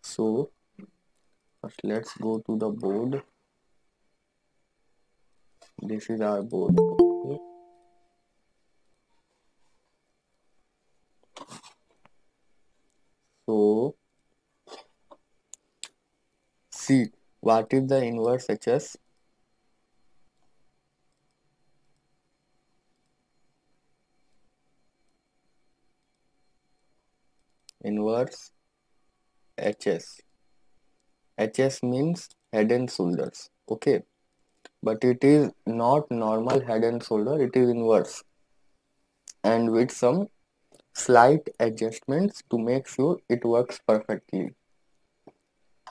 So first let's go to the board. This is our board. Okay. So see what is the inverse HS? Inverse HS. HS means head and shoulders. Okay. But it is not normal head and shoulder, it is inverse. And with some slight adjustments to make sure it works perfectly.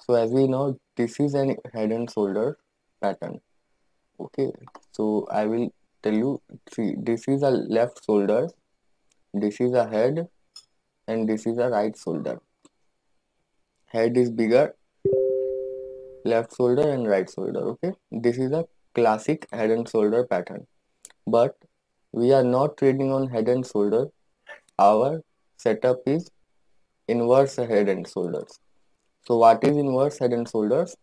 So as we know, this is an head and shoulder pattern. Okay, so I will tell you, see, this is a left shoulder, this is a head, and this is a right shoulder. Head is bigger, left shoulder and right shoulder. Okay, this is a classic head and shoulder pattern. But we are not trading on head and shoulder. Our setup is inverse head and shoulders. So what is inverse head and shoulders?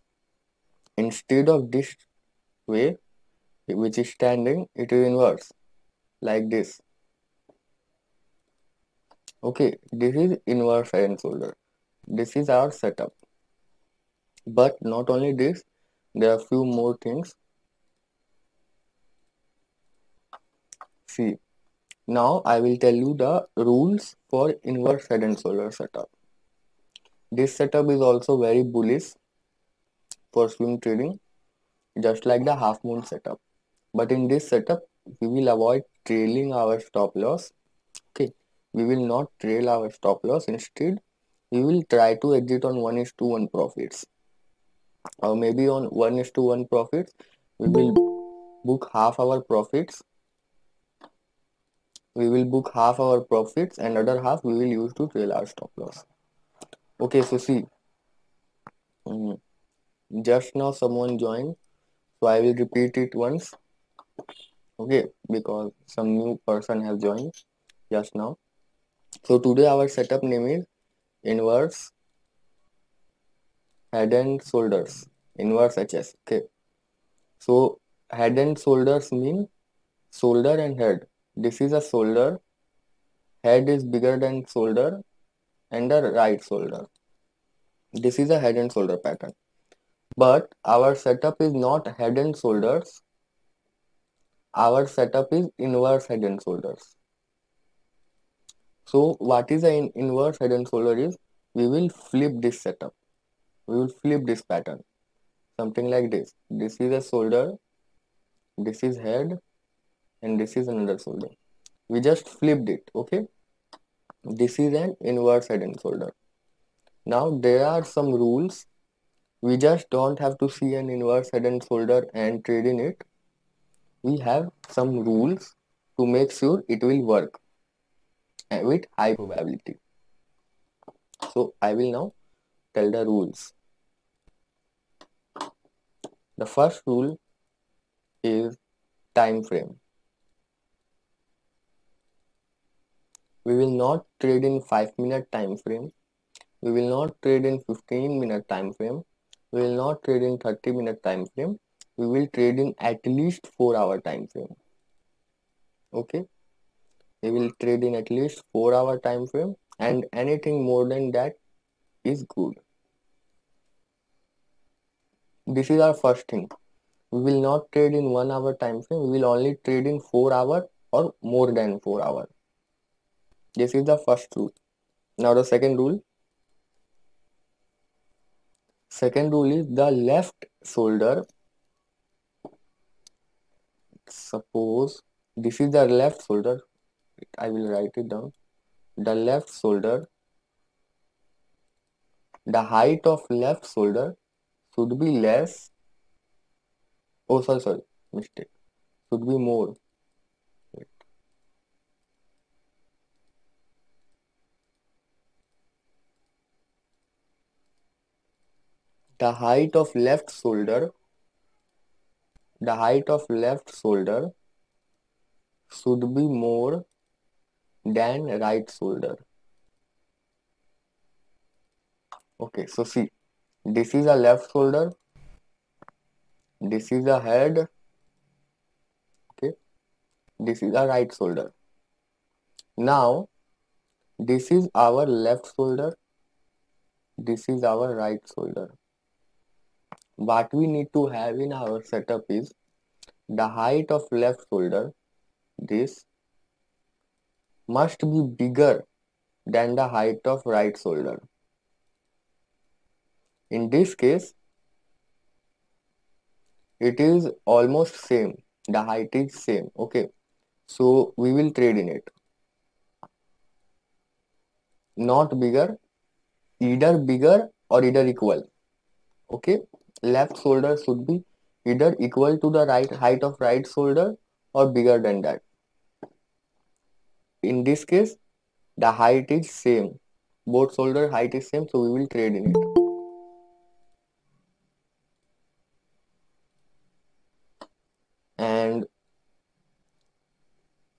Instead of this way, which is standing, it is inverse, like this. Okay, this is inverse head and shoulder. This is our setup. But not only this, there are few more things. See, now I will tell you the rules for inverse head and shoulder setup. This setup is also very bullish for swing trading, just like the half moon setup. But in this setup, we will avoid trailing our stop loss. Okay, we will not trail our stop loss. Instead, we will try to exit on 1:1 profits, or maybe on 1:1 profits. We will book half our profits. We will book half our profits, and other half we will use to trail our stop loss. Okay, so see, mm, just now someone joined, so I will repeat it once. Okay, because some new person has joined just now. So today our setup name is inverse head and shoulders, inverse HS. Okay, so head and shoulders mean shoulder and head. This is a shoulder, head is bigger than shoulder, and the right shoulder. This is a head and shoulder pattern. But our setup is not head and shoulders. Our setup is inverse head and shoulders. So what is an inverse head and shoulder is, we will flip this setup. We will flip this pattern. Something like this. This is a shoulder, this is head, and this is another shoulder. We just flipped it. Okay. This is an inverse head and shoulder. Now there are some rules. We just don't have to see an inverse head and shoulder and trade in it. We have some rules to make sure it will work with high probability. So I will now tell the rules. The first rule is time frame. We will not trade in 5-minute time frame. We will not trade in 15-minute time frame. We will not trade in 30-minute time frame. We will trade in at least 4-hour time frame. Okay, we will trade in at least 4-hour time frame, and anything more than that is good. This is our first thing. We will not trade in 1-hour time frame. We will only trade in 4-hour or more than 4-hour. This is the first rule. Now the second rule. Second rule is the left shoulder. Suppose this is the left shoulder. I will write it down. The left shoulder. The height of left shoulder should be less. Oh, sorry, mistake. Should be more. The height of left shoulder. The height of left shoulder should be more than right shoulder. Okay, so see, this is a left shoulder, this is a head, okay, this is a right shoulder. Now, this is our left shoulder, this is our right shoulder. What we need to have in our setup is the height of left shoulder, this must be bigger than the height of right shoulder. In this case, it is almost same. The height is same. Okay. So we will trade in it. Not bigger, either bigger or either equal. Okay. Left shoulder should be either equal to the right height of right shoulder or bigger than that. In this case, the height is same. Both shoulder height is same, so we will trade in it. And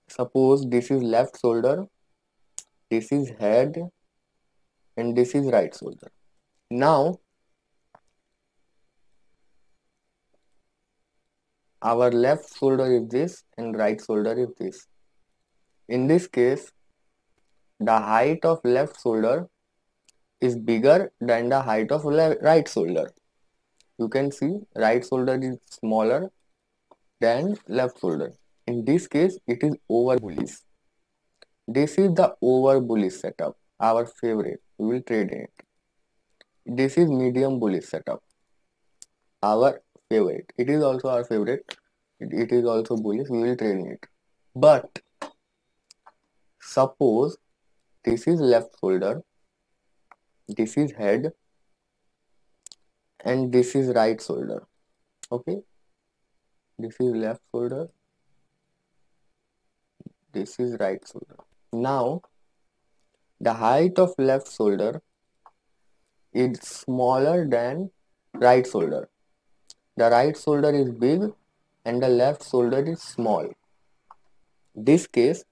suppose this is left shoulder, this is head, and this is right shoulder. Now our left shoulder is this and right shoulder is this. In this case, the height of left shoulder is bigger than the height of right shoulder. You can see right shoulder is smaller than left shoulder. In this case, it is over bullish. This is the over bullish setup, our favorite. We will trade in it. This is medium bullish setup, our favorite. It is also our favorite. It is also bullish. We will trade in it. But suppose this is left shoulder, this is head, and this is right shoulder. Okay, this is left shoulder, this is right shoulder. Now the height of left shoulder is smaller than right shoulder. The right shoulder is big and the left shoulder is small. This case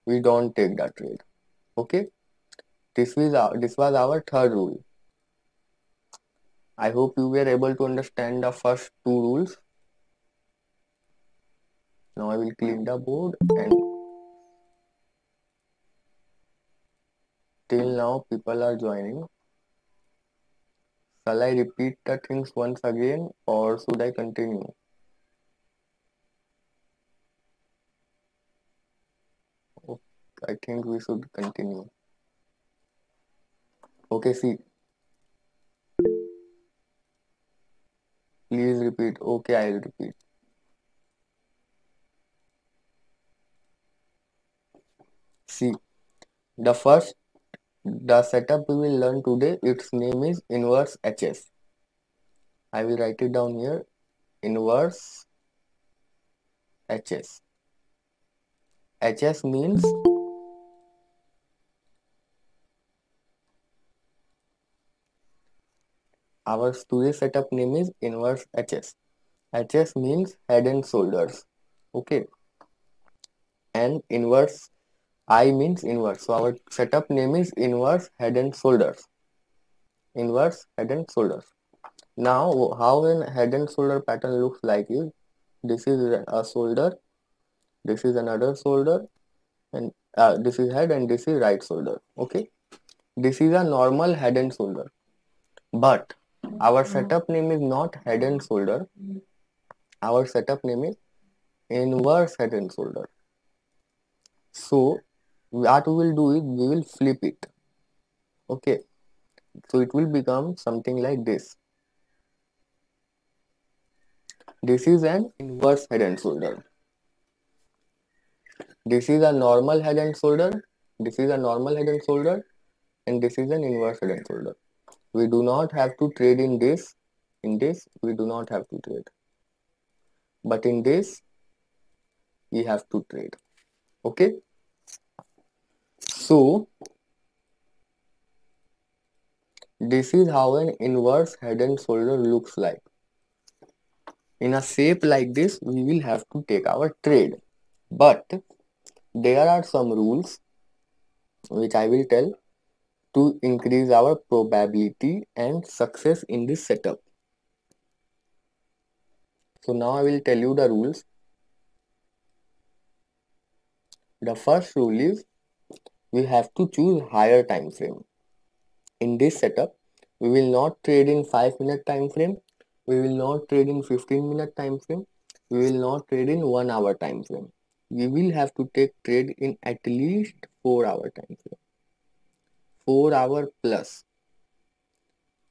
we don't take that trade. Okay, this was our third rule. I hope you were able to understand the first two rules. Now I will clean the board, and till now people are joining. Shall I repeat the things once again or should I continue? Okay, I think we should continue. Okay, see. Please repeat. Okay, I'll repeat. See, the setup we will learn today, its name is inverse HS. I will write it down here. Inverse HS. HS means our today's setup name is inverse HS. HS means head and shoulders. Okay. And inverse I means inverse. So our setup name is inverse head and shoulders. Inverse head and shoulders. Now how an head and shoulder pattern looks like is this is a shoulder, this is another shoulder, and this is head and this is right shoulder. Okay. This is a normal head and shoulder. But our setup name is not head and shoulder. Our setup name is inverse head and shoulder. So what we will do is we will flip it. Okay. So it will become something like this. This is an inverse head and shoulder. This is a normal head and shoulder. This is a normal head and shoulder. And this is an inverse head and shoulder. We do not have to trade in this. In this, we do not have to trade. But in this, we have to trade. Okay. So this is how an inverse head and shoulder looks like. In a shape like this, we will have to take our trade. But there are some rules which I will tell. to increase our probability and success in this setup. So now I will tell you the rules. The first rule is we have to choose higher time frame. In this setup, we will not trade in 5-minute time frame. We will not trade in 15-minute time frame. We will not trade in 1 hour time frame. We will have to take trade in at least 4 hour time frame. 4 hour plus.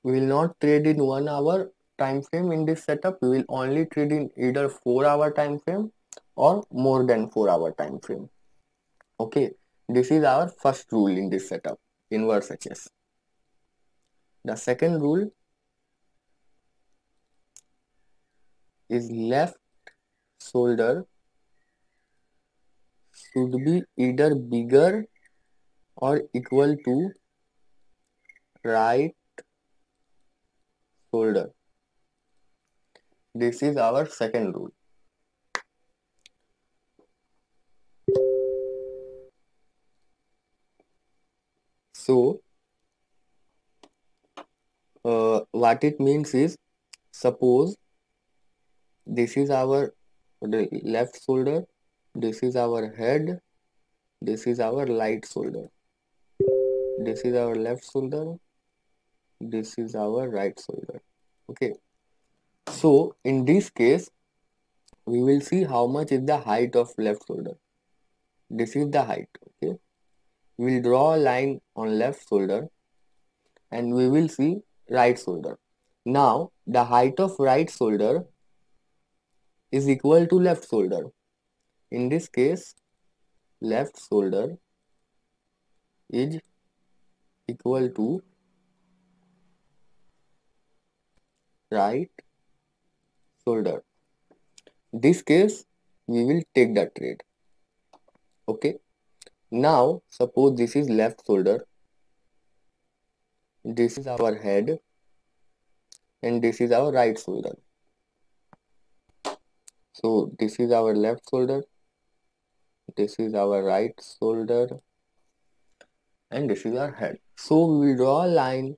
We will not trade in 1 hour time frame in this setup. We will only trade in either 4 hour time frame or more than 4 hour time frame. Okay, this is our first rule in this setup, inverse HS. The second rule is left shoulder should be either bigger or equal to right shoulder. This is our second rule. So, what it means is, suppose this is our left shoulder, this is our head, this is our right shoulder, this is our left shoulder, this is our right shoulder. Okay, so in this case, we will see how much is the height of left shoulder. This is the height. Okay, we will draw a line on left shoulder and we will see right shoulder. Now, the height of right shoulder is equal to left shoulder. In this case, left shoulder is equal to right shoulder. This case, we will take the trade. Okay. Now, suppose this is left shoulder, this is our head, and this is our right shoulder. So, this is our left shoulder, this is our right shoulder, and this is our head. So, we draw a line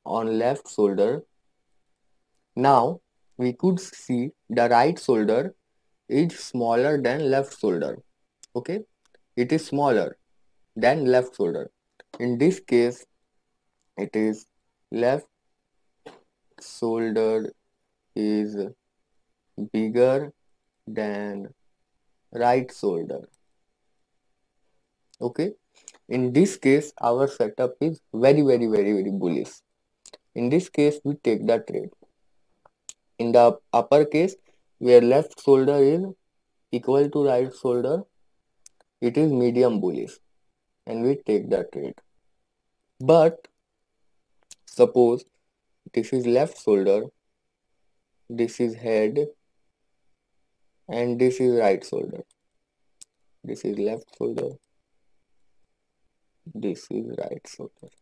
on left shoulder. Now, we could see the right shoulder is smaller than left shoulder. Okay, it is smaller than left shoulder. In this case, it is left shoulder is bigger than right shoulder. Okay, in this case, our setup is very bullish. In this case, we take the trade. In the upper case, where left shoulder is equal to right shoulder, it is medium bullish and we take the trade. But suppose this is left shoulder, this is head, and this is right shoulder. This is left shoulder, this is right shoulder.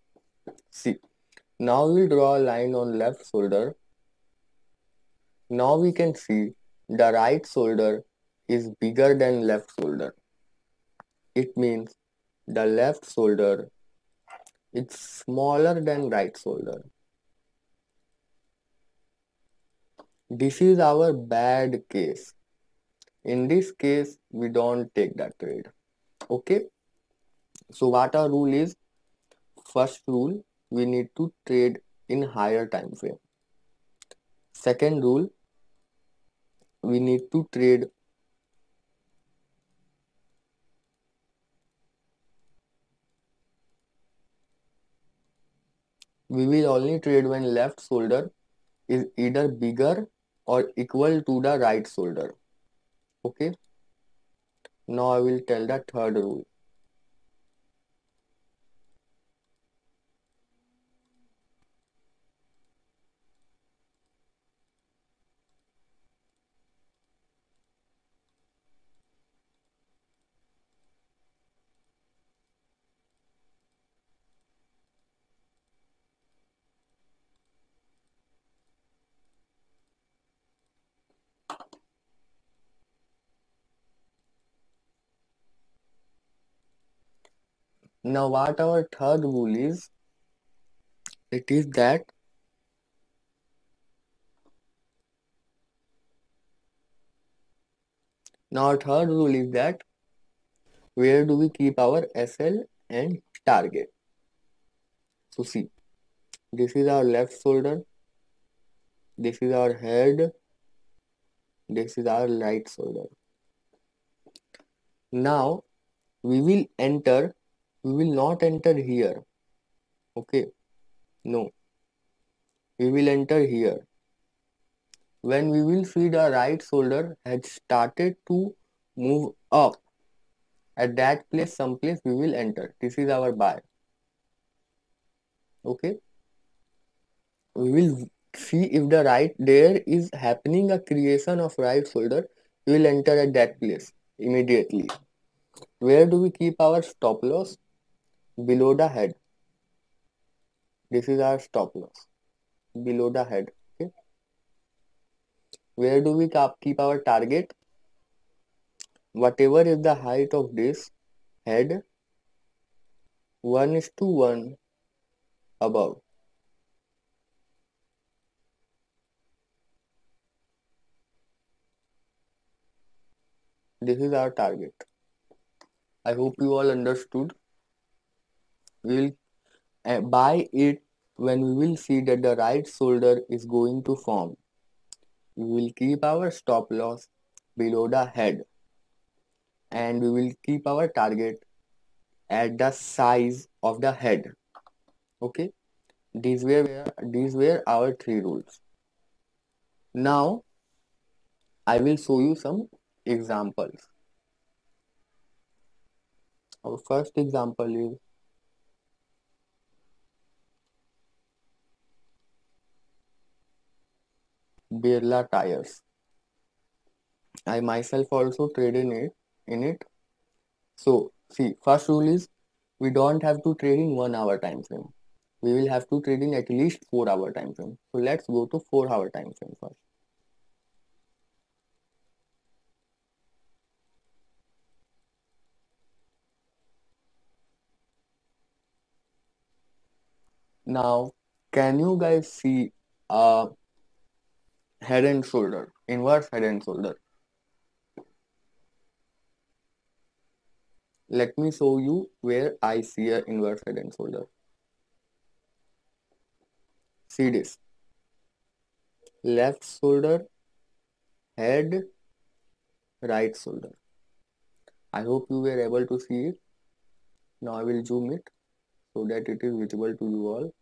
See, now we draw a line on left shoulder. Now we can see the right shoulder is bigger than left shoulder. It means the left shoulder is smaller than right shoulder. This is our bad case. In this case, we don't take that trade. Okay. So what our rule is? First rule, we need to trade in higher time frame. Second rule, we need to trade we will only trade when left shoulder is either bigger or equal to the right shoulder. Okay. Now I will tell the third rule. Now what our third rule is? It is that now third rule is that where do we keep our SL and target? So see, this is our left shoulder, this is our head, this is our right shoulder. Now we will enter, we will not enter here. Okay, no, we will enter here. When we will see the right shoulder has started to move up, at that place, someplace we will enter. This is our buy. Okay, we will see if the right there is happening a creation of right shoulder. We will enter at that place immediately. Where do we keep our stop loss? Below the head. This is our stop loss. Below the head. Okay. Where do we keep our target? Whatever is the height of this head, 1:1 above. This is our target. I hope you all understood. We will by it when we will see that the right shoulder is going to form. We will keep our stop loss below the head and we will keep our target at the size of the head. Okay, these were our three rules. Now I will show you some examples. Our first example is Birla tires. I myself also trade in it. So see, first rule is we don't have to trade in 1 hour time frame. We will have to trade in at least 4 hour time frame. So let's go to 4 hour time frame first. Now, can you guys see head and shoulder, inverse head and shoulder? Let me show you where I see a inverse head and shoulder. See this. Left shoulder, head, right shoulder. I hope you were able to see it. Now I will zoom it so that it is visible to you all.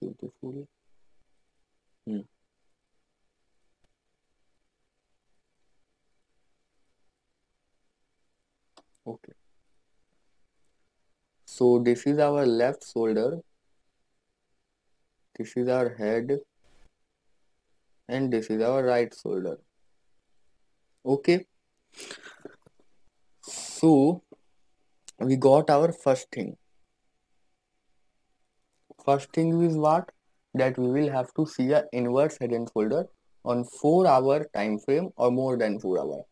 Beautiful. Okay. So this is our left shoulder, this is our head, and this is our right shoulder. Okay. So we got our first thing. First thing is what? That we will have to see a inverse head and shoulder on 4 hour time frame or more than 4 hour.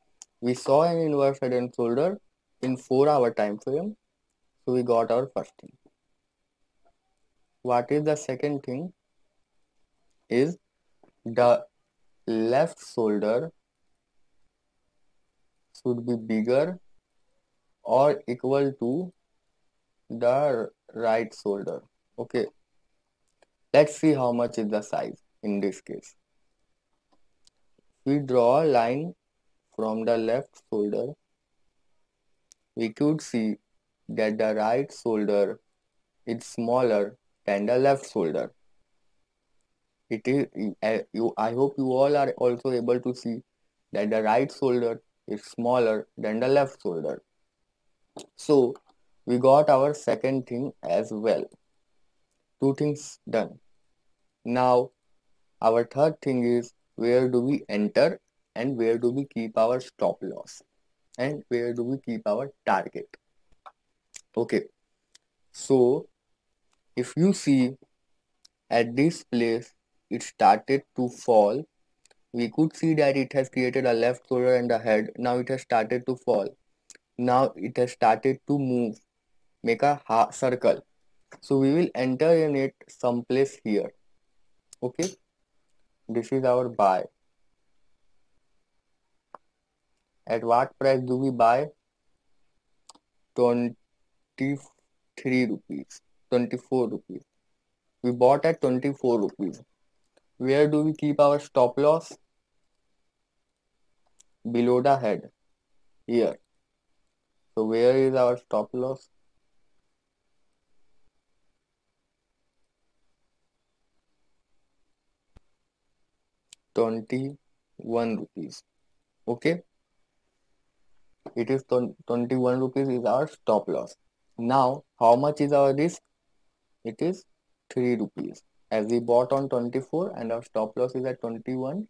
We saw an inverse head and shoulder in 4 hour time frame. So we got our first thing. What is the second thing? Is the left shoulder should be bigger or equal to the right shoulder. Okay, let's see how much is the size in this case. We draw a line from the left shoulder. We could see that the right shoulder is smaller than the left shoulder. It is I hope you all are also able to see that the right shoulder is smaller than the left shoulder. So we got our second thing as well. Two things done. Now our third thing is where do we enter and where do we keep our stop loss and where do we keep our target. Okay, so if you see at this place it started to fall, we could see that it has created a left shoulder and a head. Now it has started to fall. Now it has started to move, make a circle. So we will enter in it someplace here. Okay, this is our buy. At what price do we buy? 23 rupees, 24 rupees. We bought at 24 rupees. Where do we keep our stop loss? Below the head, here. So where is our stop loss? 21 rupees. Okay, it is 21 rupees is our stop loss. Now, how much is our risk? It is 3 rupees. As we bought on 24 and our stop loss is at 21,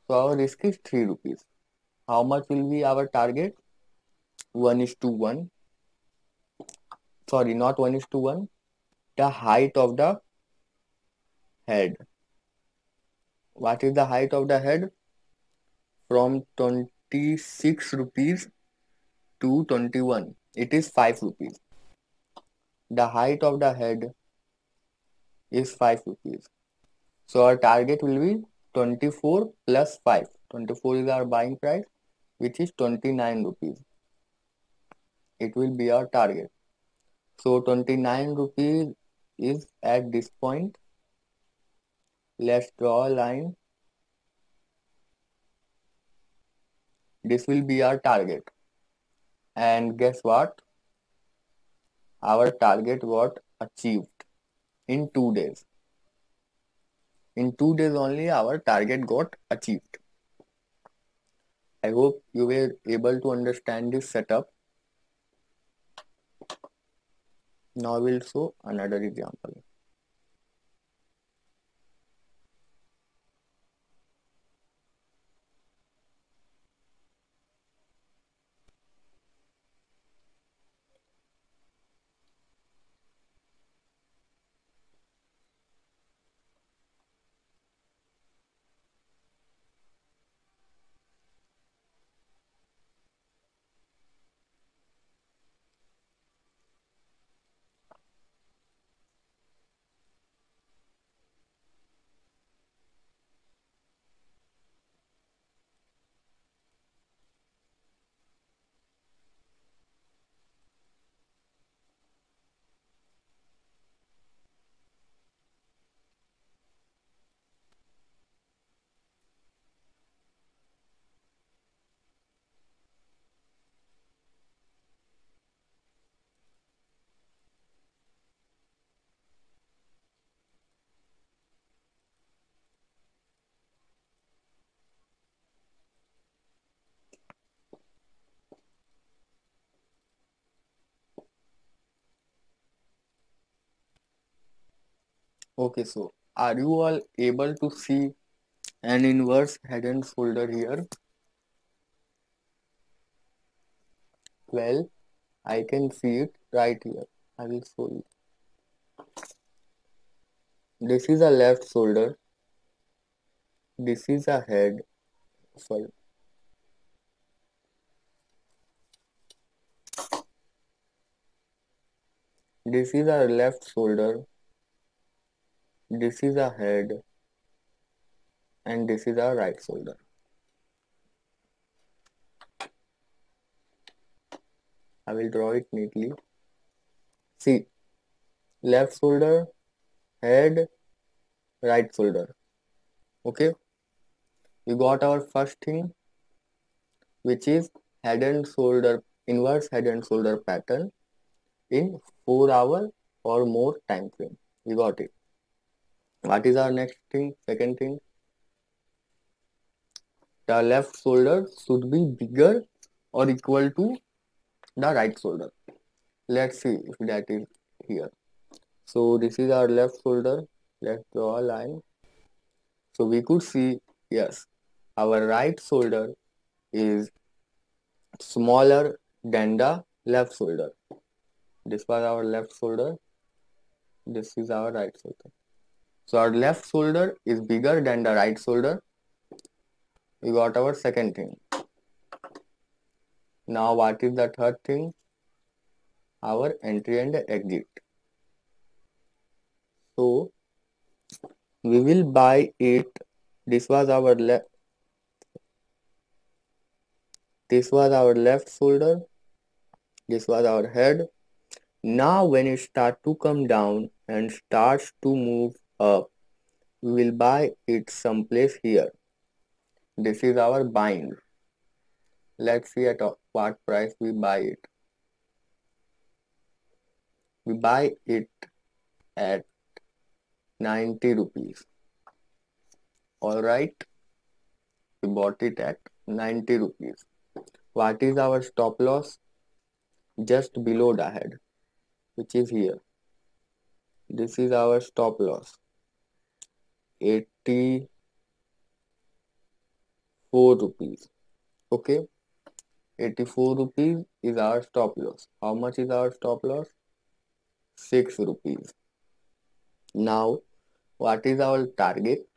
so our risk is 3 rupees. How much will be our target? 1 is to 1. Sorry, not 1 is to 1. The height of the head. What is the height of the head? From 26 rupees to 21. It is 5 rupees. The height of the head is 5 rupees. So our target will be 24 plus 5. 24 is our buying price, which is 29 rupees. It will be our target. So 29 rupees is at this point. Let's draw a line. This will be our target. And guess what? Our target got achieved in 2 days. In 2 days only our target got achieved. I hope you were able to understand this setup. Now we'll show another example. Okay, so are you all able to see an inverse head and shoulder here? Well, I can see it right here. I will show you. This is a left shoulder. This is a head. Sorry. This is our left shoulder. This is a head. And this is our right shoulder. I will draw it neatly. See, left shoulder, head, right shoulder. Okay, we got our first thing, which is head and shoulder, inverse head and shoulder pattern in 4 hour or more time frame. We got it. What is our next thing? Second thing, the left shoulder should be bigger or equal to the right shoulder. Let's see if that is here. So this is our left shoulder. Let's draw a line. So we could see, yes, our right shoulder is smaller than the left shoulder. This was our left shoulder. This is our right shoulder. So our left shoulder is bigger than the right shoulder. We got our second thing. Now what is the third thing? Our entry and exit. So we will buy it. This was our left shoulder. This was our head. Now when it starts to come down and starts to move up, we will buy it someplace here. This is our buying. Let's see at what price we buy it. We buy it at 90 rupees. Alright, we bought it at 90 rupees. What is our stop loss? Just below the head, which is here. This is our stop loss. 84 rupees. Okay, 84 rupees is our stop loss. How much is our stop loss? 6 rupees. Now, what is our target?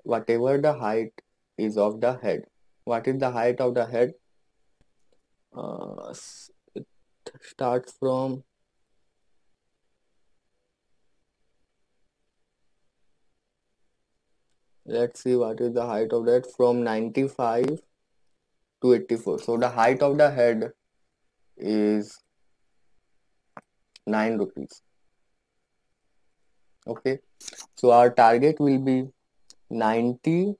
Whatever the height is of the head. What is the height of the head? It starts from, let's see what is the height of that, from 95 to 84. So the height of the head is 9 rupees. Okay, so our target will be 90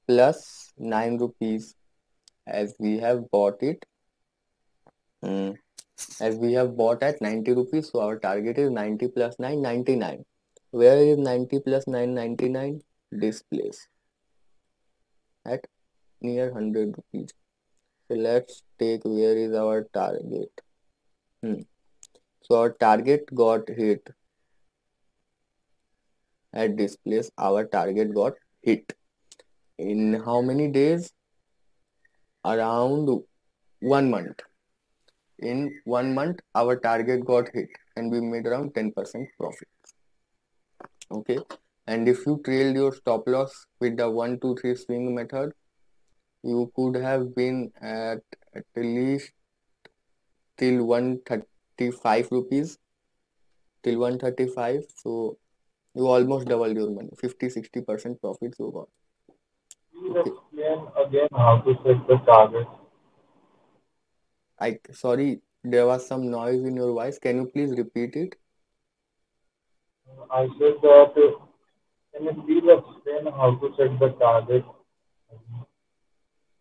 plus 9 rupees, as we have bought it. As we have bought at 90 rupees, so our target is 90 plus 9, 99. Where is 90 plus 9, 99? This place at near 100 rupees. So let's take where is our target. So our target got hit at this place. Our target got hit in how many days? Around 1 month. In 1 month, our target got hit and we made around 10% profit. Okay, and if you trailed your stop loss with the 1, 2, 3 swing method, you could have been at least till 135 rupees, till 135. So you almost doubled your money, 50-60% profits you got. Please Okay, explain again how to set the target. sorry, there was some noise in your voice. Can you please repeat it? I said that can you please explain how to set the target?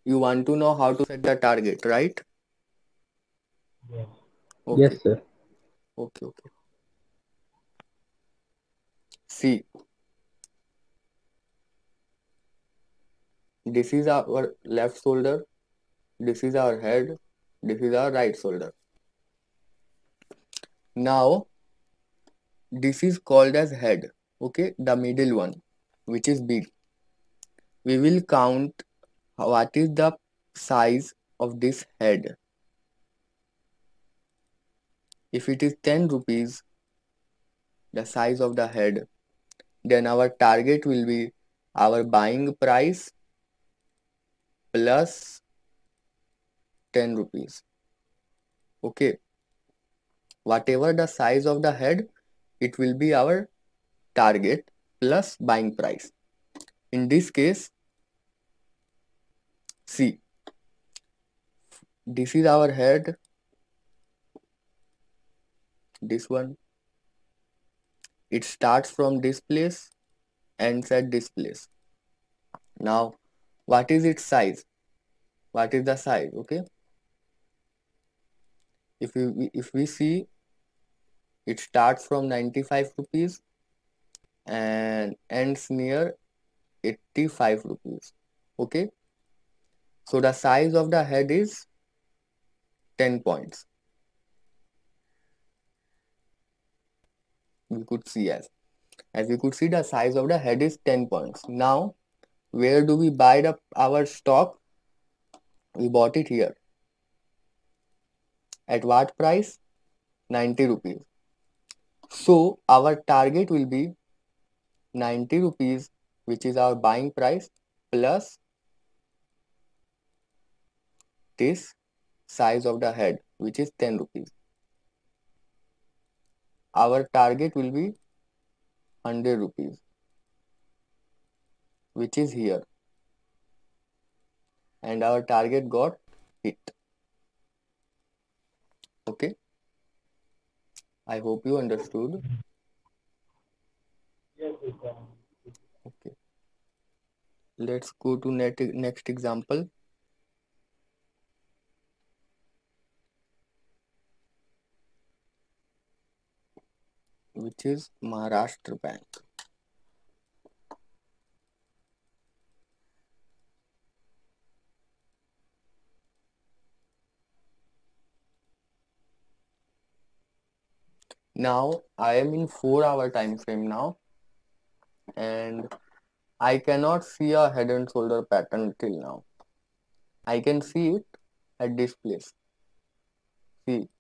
You want to know how to set the target, right? Yes. Okay, Yes, sir. okay. See, this is our left shoulder, this is our head, this is our right shoulder. Now, this is called as head, okay, the middle one, which is big. We will count what is the size of this head. If it is 10 rupees, the size of the head, then our target will be our buying price plus 10 rupees. Okay, whatever the size of the head, it will be our target plus buying price. In this case, see, this is our head, this one. It starts from this place, ends at this place. Now, what is its size? What is the size? Okay, if we see, it starts from 95 rupees and ends near 85 rupees. Okay, so the size of the head is 10 points. We could see, as we could see, the size of the head is 10 points. Now, where do we buy our stock? We bought it here. At what price? 90 rupees. So our target will be 90 rupees, which is our buying price, plus this size of the head, which is 10 rupees. Our target will be 100 rupees, which is here, and our target got hit. Okay, I hope you understood. Yes, yes, Okay, let's go to next example, which is Maharashtra Bank. Now I am in 4 hour time frame now, and I cannot see a head and shoulder pattern till now. I can see it at this place. See,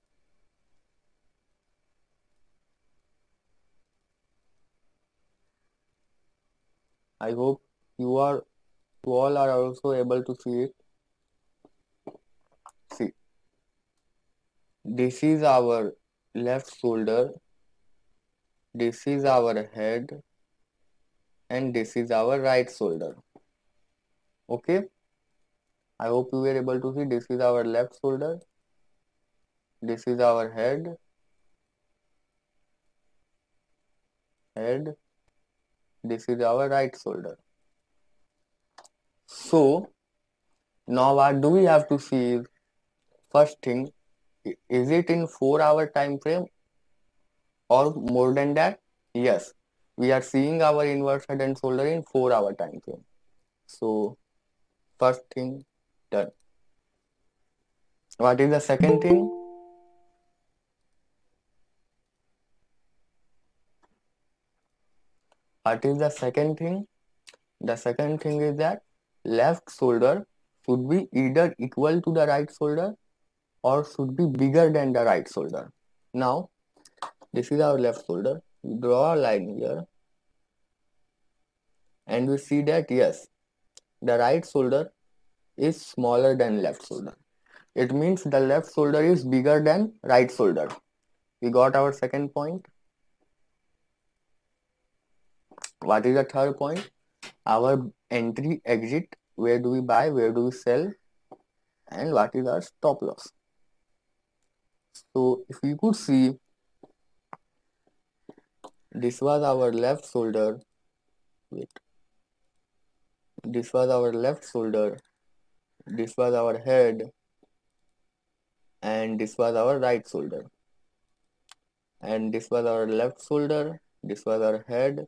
I hope you are you all are also able to see it. See, this is our left shoulder, this is our head, and this is our right shoulder. Okay, I hope you were able to see this is our left shoulder, this is our head, this is our right shoulder. So now what do we have to see? First thing, is it in 4 hour time frame or more than that? Yes, we are seeing our inverse head and shoulder in 4 hour time frame. So first thing done. What is the second thing? What is the second thing? The second thing is that left shoulder should be either equal to the right shoulder or should be bigger than the right shoulder. Now, this is our left shoulder. We draw a line here and we see that yes, the right shoulder is smaller than left shoulder. It means the left shoulder is bigger than right shoulder. We got our second point. What is the third point? Our entry exit, where do we buy, where do we sell, and what is our stop loss. So if you could see, this was our left shoulder. Wait, this was our left shoulder, this was our head, and this was our right shoulder. And this was our left shoulder, this was our head.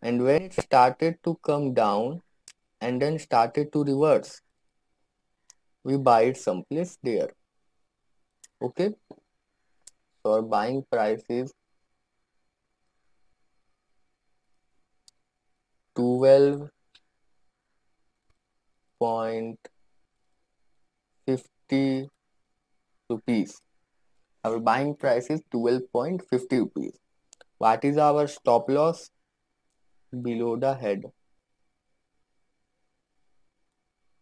And when it started to come down and then started to reverse, we buy it someplace there. Okay, so our buying price is 12.50 rupees. Our buying price is 12.50 rupees. What is our stop loss? Below the head,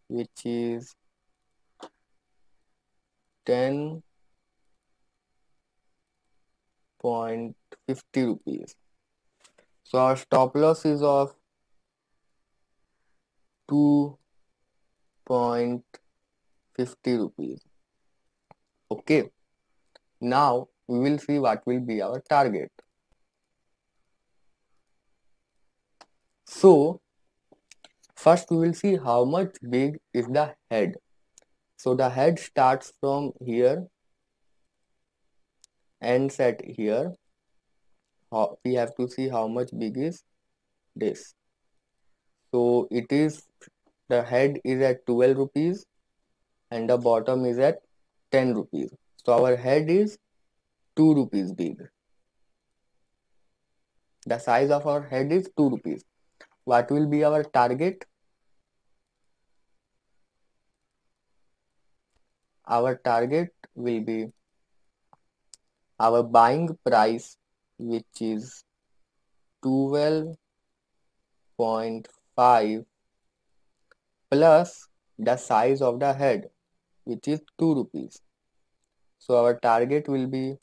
which is 10.50 rupees. So our stop loss is of 2.50 rupees. Okay, now we will see what will be our target. So first we will see how much big is the head. So the head starts from here, ends at here. We have to see how much big is this. So it is, the head is at 12 rupees and the bottom is at 10 rupees. So our head is 2 rupees big. The size of our head is 2 rupees. What will be our target? Our target will be our buying price, which is 12.5 plus the size of the head, which is 2 rupees. So our target will be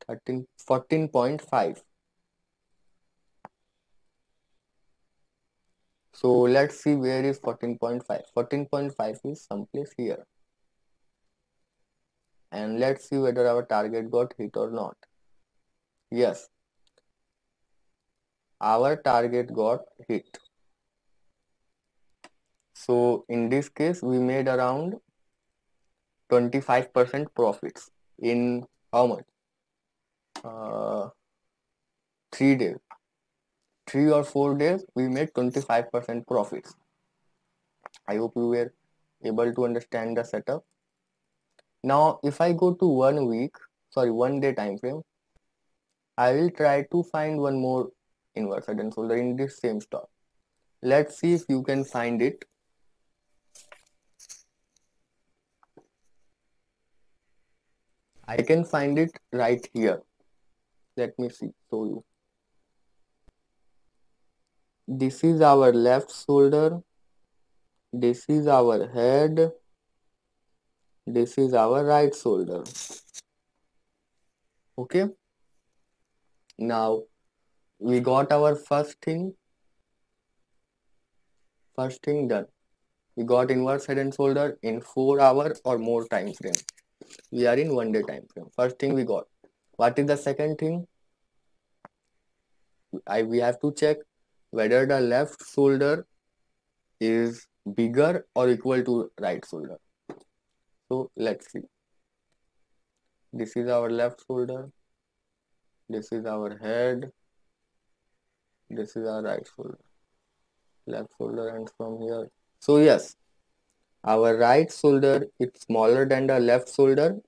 14.5. So let's see where is 14.5. 14.5 is someplace here. And let's see whether our target got hit or not. Yes, our target got hit. So in this case, we made around 25% profits in how much? 3 days. 3 or 4 days, we made 25% profits. I hope you were able to understand the setup. Now, if I go to 1 day time frame, I will try to find one more inverse head and shoulder in this same stock. Let's see if you can find it. I can find it right here. Let me see, show you. This is our left shoulder. This is our head. This is our right shoulder. Okay. Now we got our first thing done. We got inverse head and shoulder in 4 hour or more time frame. We are in 1 day time frame. First thing we got. What is the second thing? We have to check whether the left shoulder is bigger or equal to right shoulder. So let's see. This is our left shoulder. This is our head. This is our right shoulder. Left shoulder ends from here. So yes, our right shoulder is smaller than the left shoulder.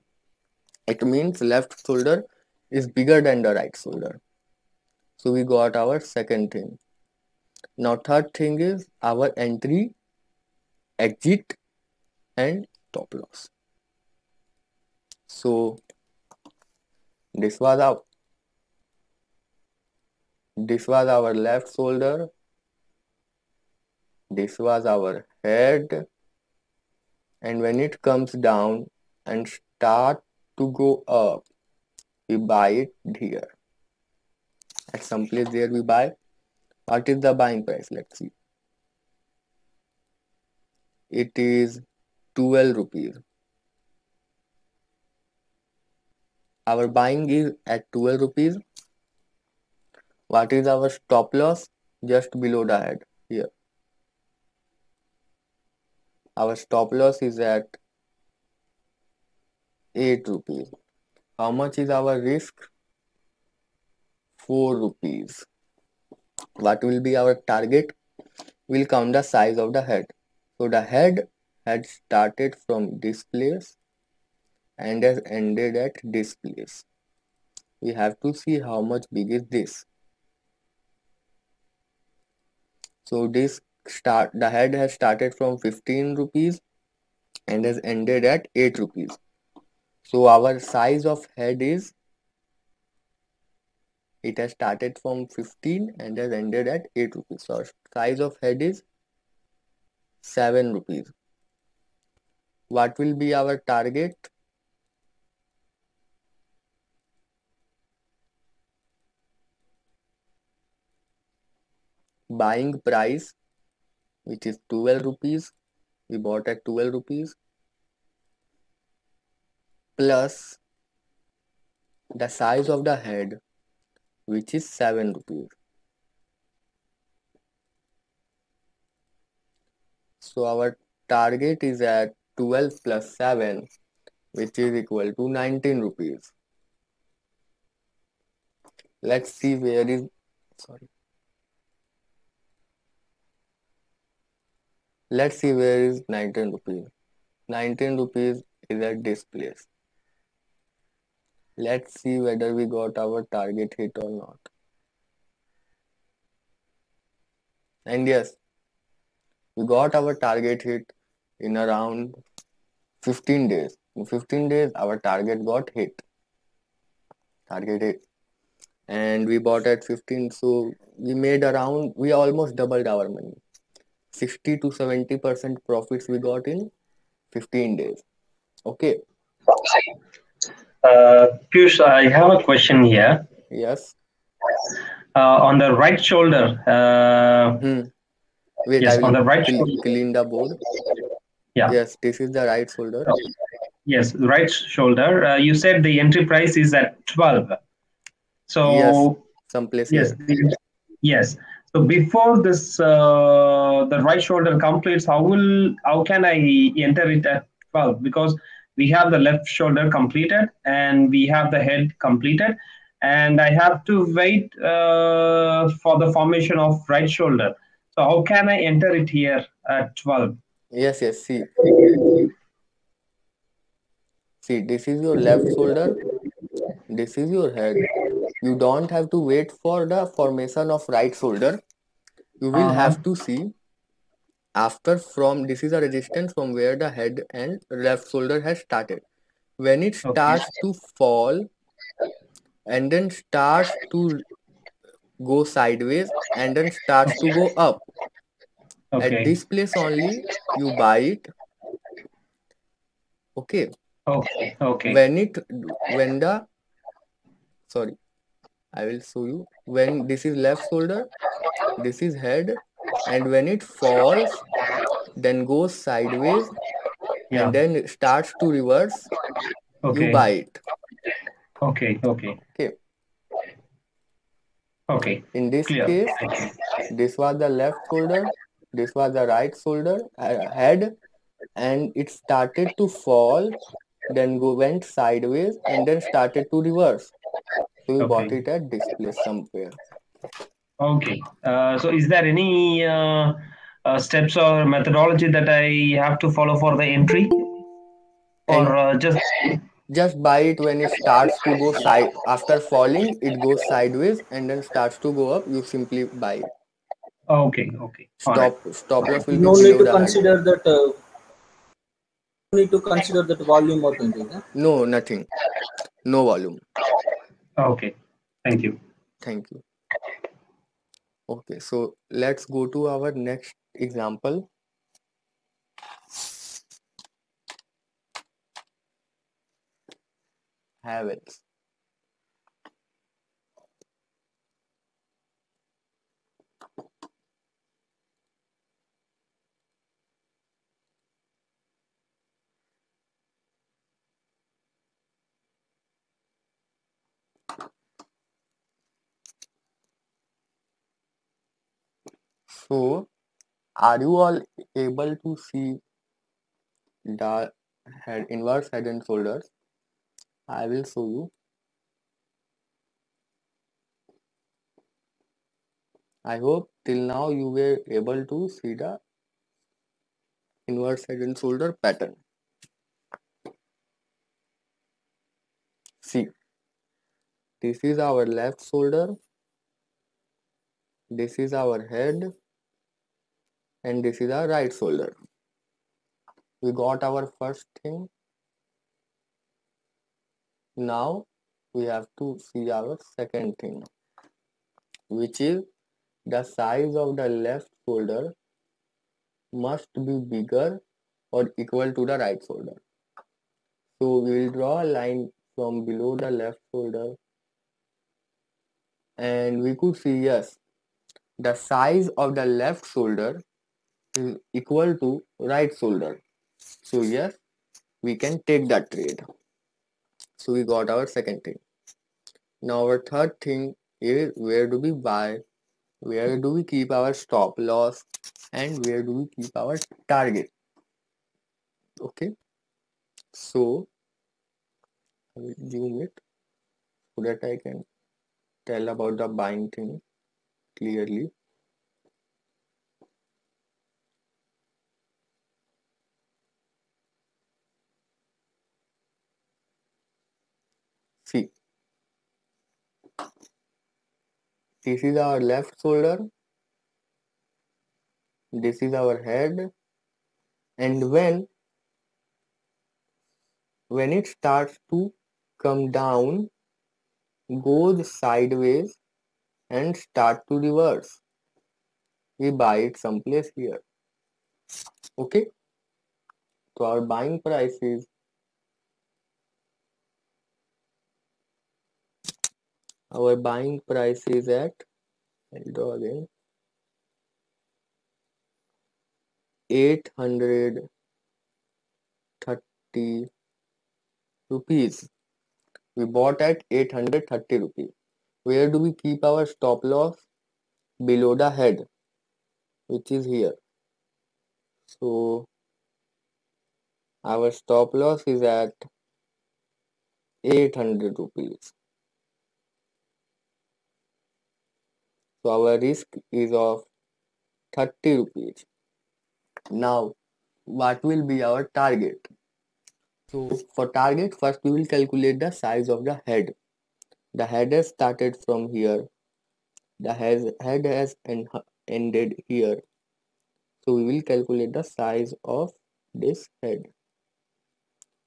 It means left shoulder is bigger than the right shoulder. So we got our second thing. Now third thing is our entry, exit and stop loss. So this was our left shoulder. This was our head. And when it comes down and start to go up, we buy it here. At some place there we buy. What is the buying price? Let's see. It is 12 rupees. Our buying is at 12 rupees. What is our stop loss? Just below the head here. Our stop loss is at 8 rupees. How much is our risk? 4 rupees. What will be our target? We'll count the size of the head. So the head had started from this place and has ended at this place. We have to see how much big is this. So the head has started from 15 rupees and has ended at 8 rupees. So our size of head is, it has started from 15 and has ended at 8 rupees. So our size of head is 7 rupees. What will be our target? Buying price, which is 12 rupees. We bought at 12 rupees plus the size of the head, which is 7 rupees. So our target is at 12 plus 7, which is equal to 19 rupees. Let's see where is, let's see where is 19 rupees. 19 rupees is at this place. Let's see whether we got our target hit or not. And yes, we got our target hit in around 15 days. In 15 days, our target got hit. And we bought at 15. So we almost doubled our money. 60 to 70% profits we got in 15 days. Okay. Piyush, I have a question here. Yes. On the right shoulder, Wait, I yes, on will the right shoulder, clean the board. yeah. Yes, this is the right shoulder. Yes, right shoulder. You said the entry price is at 12. Yes, So someplace yes, here. yes. So before this, the right shoulder completes. How can I enter it at 12? Because we have the left shoulder completed and we have the head completed, and I have to wait for the formation of right shoulder. So how can I enter it here at 12? Yes, yes. See, this is your left shoulder. This is your head. You don't have to wait for the formation of right shoulder. You will Uh-huh. have to see after from this is a resistance from where the head and left shoulder has started. When it Okay. starts to fall and then starts to go sideways and then starts to go up. At Okay. this place only you buy it. Okay. Okay. Okay. When it when the sorry, I will show you. When this is left shoulder, this is head, and when it falls, then goes sideways and Yeah. then starts to reverse, you Okay. buy it. Okay. Okay. Okay. Okay. In this Clear. case, this was the left shoulder, this was the right shoulder head, and it started to fall, then went sideways and then started to reverse. So we bought Okay. it at this place somewhere. Okay. So is there any steps or methodology that I have to follow for the entry, And or just just buy it when it starts to go side after falling, it goes sideways and then starts to go up. You simply buy it. okay? Okay. All right. Stop loss will be No need below to the head. consider that. Need to consider that volume or something. Huh? No, nothing. No volume. Okay. Thank you. Thank you. Okay, so let's go to our next example. Havels. So, are you all able to see the head inverse head and shoulders? I will show you. I hope till now you were able to see the inverse head and shoulder pattern. See, this is our left shoulder, this is our head, and this is our right shoulder. We got our first thing. Now we have to see our second thing, which is the size of the left shoulder must be bigger or equal to the right shoulder. So we will draw a line from below the left shoulder and we could see, yes, the size of the left shoulder is equal to right shoulder. So yes, we can take that trade. So we got our second thing. Now our third thing is, where do we buy, where do we keep our stop loss, and where do we keep our target. Okay, so I will zoom it so that I can tell about the buying thing clearly. See, this is our left shoulder, this is our head, and when it starts to come down, goes sideways and start to reverse, we buy it someplace here. Okay, so our buying price is Our buying price is at, I'll draw again, 830 rupees. We bought at 830 rupees. Where do we keep our stop loss? Below the head, which is here. So our stop loss is at 800 rupees. So our risk is of 30 rupees. Now, what will be our target? So for target, first we will calculate the size of the head. The head has started from here. The head has ended here. So we will calculate the size of this head.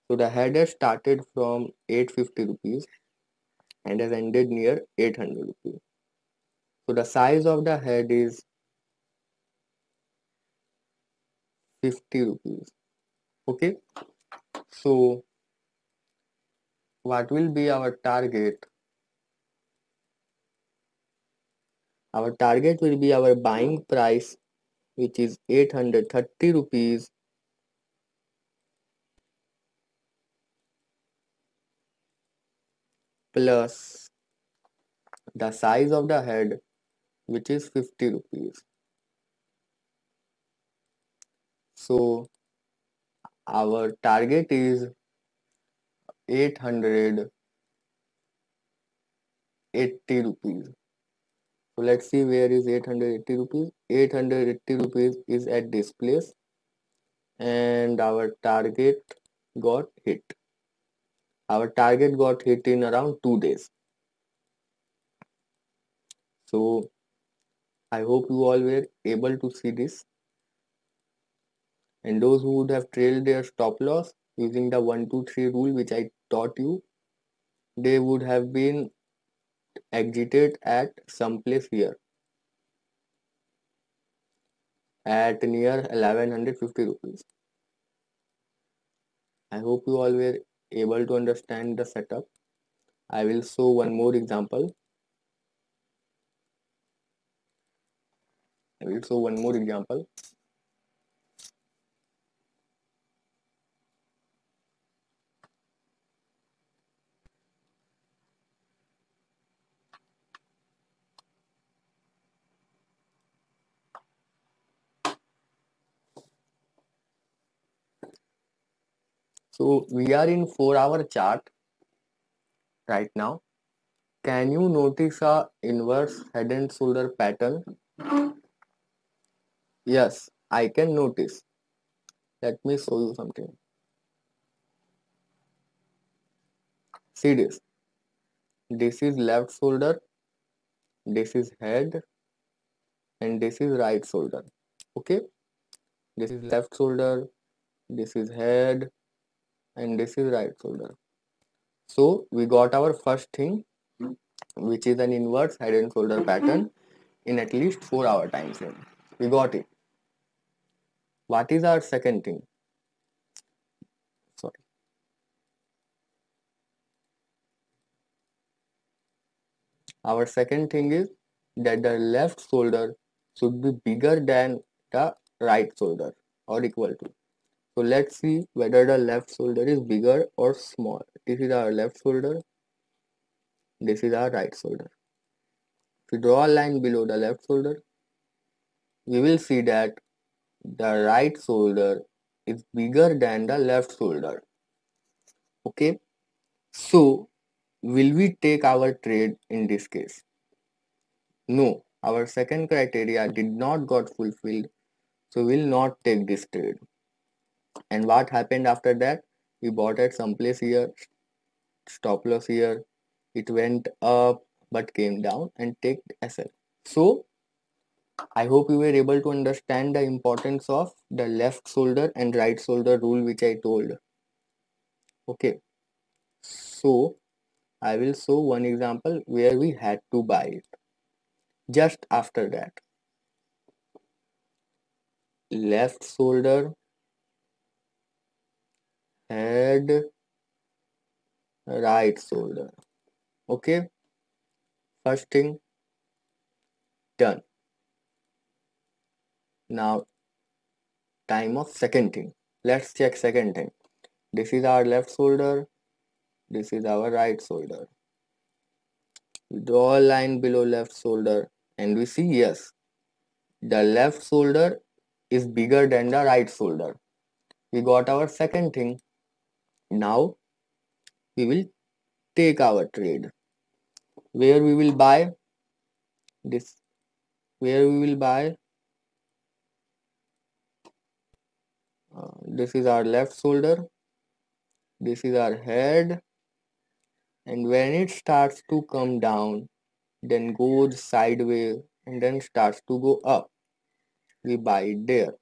So the head has started from 850 rupees and has ended near 800 rupees. So the size of the head is 50 rupees. Okay. So what will be our target? Our target will be our buying price, which is 830 rupees, plus the size of the head, which is 50 rupees. So our target is 880 rupees. So let's see, where is 880 rupees. 880 rupees is at this place, and our target got hit. Our target got hit in around 2 days. So I hope you all were able to see this, and those who would have trailed their stop loss using the 1 2 3 rule which I taught you, they would have been exited at some place here at near 1150 rupees. I hope you all were able to understand the setup. I will show one more example. So we are in 4-hour chart right now. Can you notice a inverse head and shoulder pattern? Yes, I can notice. Let me show you something. See this. This is left shoulder, this is head, and this is right shoulder. Okay, this is left shoulder, this is head, and this is right shoulder. So we got our first thing, which is an inverse head and shoulder pattern in at least 4-hour time frame. We got it. What is our second thing? Sorry. Our second thing is that the left shoulder should be bigger than the right shoulder or equal to. So let's see whether the left shoulder is bigger or small. This is our left shoulder. This is our right shoulder. If we draw a line below the left shoulder, we will see that the right shoulder is bigger than the left shoulder. Okay. So will we take our trade in this case? No. Our second criteria did not got fulfilled. So we'll not take this trade. And what happened after that? We bought at some place here, stop loss here, it went up but came down and take SL. So I hope you were able to understand the importance of the left shoulder and right shoulder rule which I told. Okay, so I will show one example where we had to buy it. Just after that, left shoulder, head, right shoulder. Okay, First thing done. Now time of second thing. Let's check second thing. This is our left shoulder. This is our right shoulder. We draw a line below left shoulder and we see yes, the left shoulder is bigger than the right shoulder. We got our second thing. Now we will take our trade. Where we will buy this, where we will buy this is our left shoulder, this is our head, and when it starts to come down, then goes sideways and then starts to go up, we buy it there.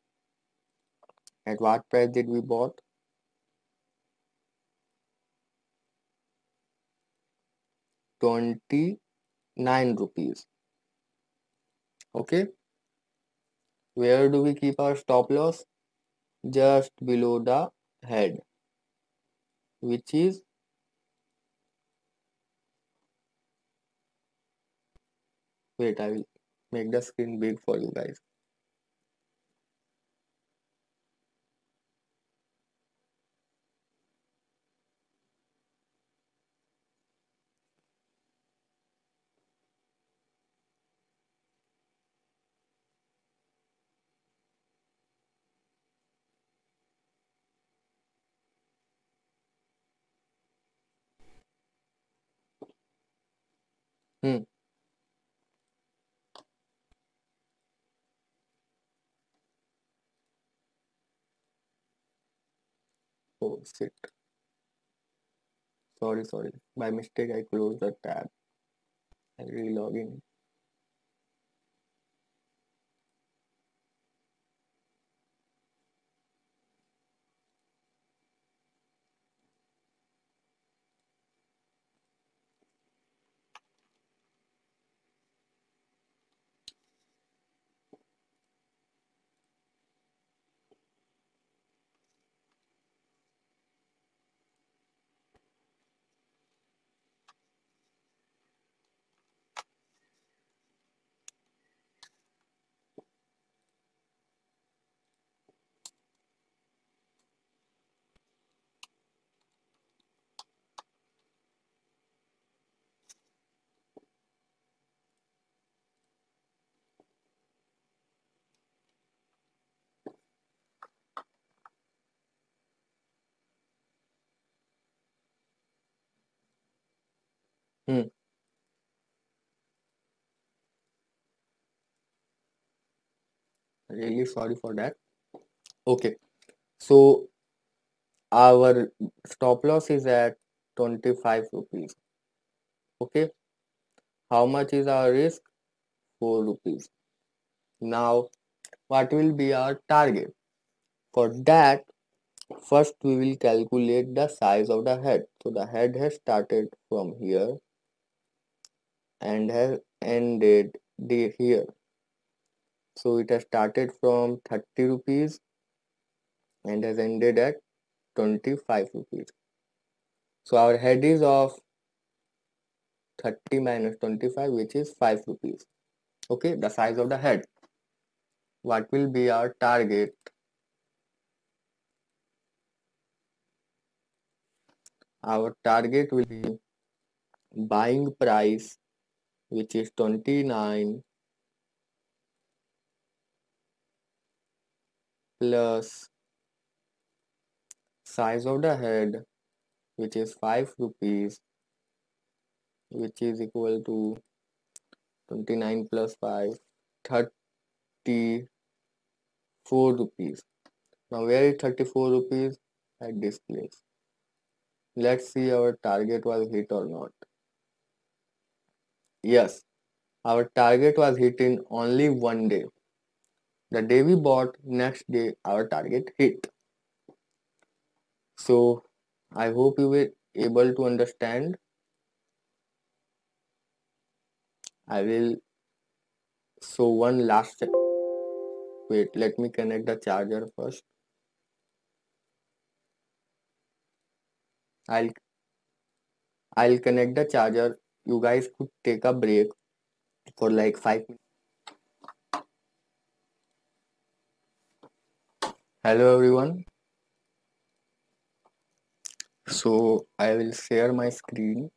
At what price did we bought? 29 rupees. Okay, where do we keep our stop loss? Just below the head, which is wait, I will make the screen big for you guys. Hmm. Oh shit. Sorry. By mistake I closed the tab. I'll re-log in. Hmm. Really sorry for that. Okay, so our stop loss is at 25 rupees. Okay, how much is our risk? 4 rupees. Now what will be our target? For that, first we will calculate the size of the head. So the head has started from here and has ended here. So it has started from 30 rupees and has ended at 25 rupees. So our head is of 30 minus 25, which is 5 rupees. Okay, the size of the head. What will be our target? Our target will be buying price, which is 29 plus size of the head, which is 5 rupees, which is equal to 29 plus 5, 34 rupees. Now where is 34 rupees? At this place. Let's see our target was hit or not. Yes, our target was hit in only one day. The day we bought, next day our target hit. So I hope you were able to understand. I will show one last step. Wait, let me connect the charger first. I'll connect the charger you guys could take a break for like 5 minutes. Hello everyone. So I will share my screen.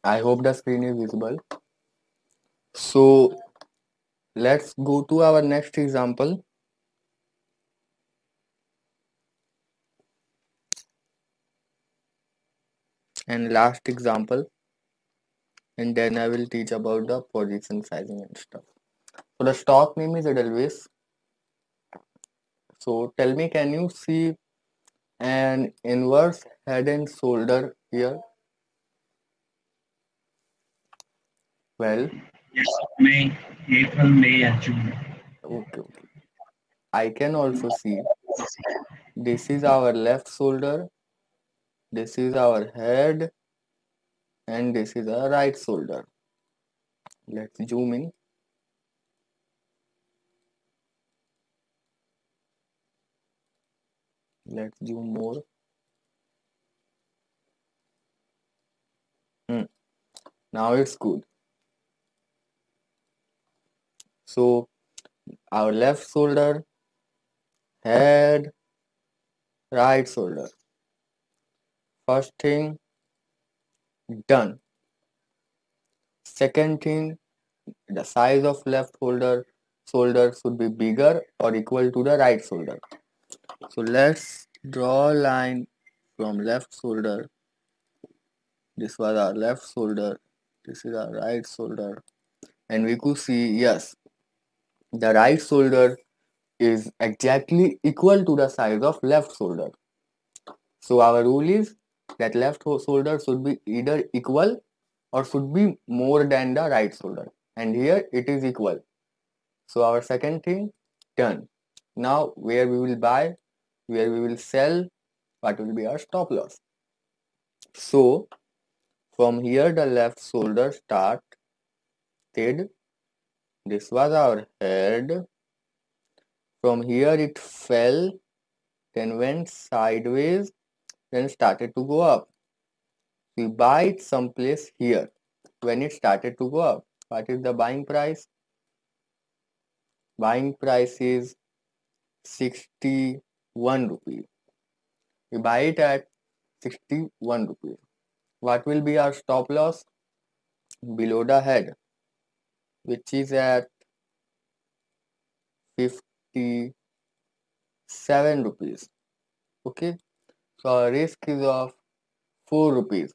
I hope the screen is visible. So let's go to our next example. And last example, and then I will teach about the position sizing and stuff. So the stock name is Edelweiss. So tell me, can you see an inverse head and shoulder here? Well, Yes, May, April, May, and June. okay. I can also see this is our left shoulder, this is our head, and this is our right shoulder. Let's zoom in. Let's zoom more. Now it's good. So our left shoulder, head, right shoulder. First thing done. Second thing, the size of left shoulder should be bigger or equal to the right shoulder. So let's draw a line from left shoulder. This was our left shoulder. This is our right shoulder. And we could see, yes, the right shoulder is exactly equal to the size of left shoulder. So our rule is that left shoulder should be either equal or should be more than the right shoulder. And here it is equal. So our second thing done. Now where we will buy, where we will sell, what will be our stop loss. So from here the left shoulder started. This was our head. From here it fell, then went sideways, then started to go up. We buy it someplace here when it started to go up. What is the buying price? Buying price is 61 rupees. We buy it at 61 rupees. What will be our stop loss? Below the head, which is at 57 rupees. Okay, so our risk is of 4 rupees.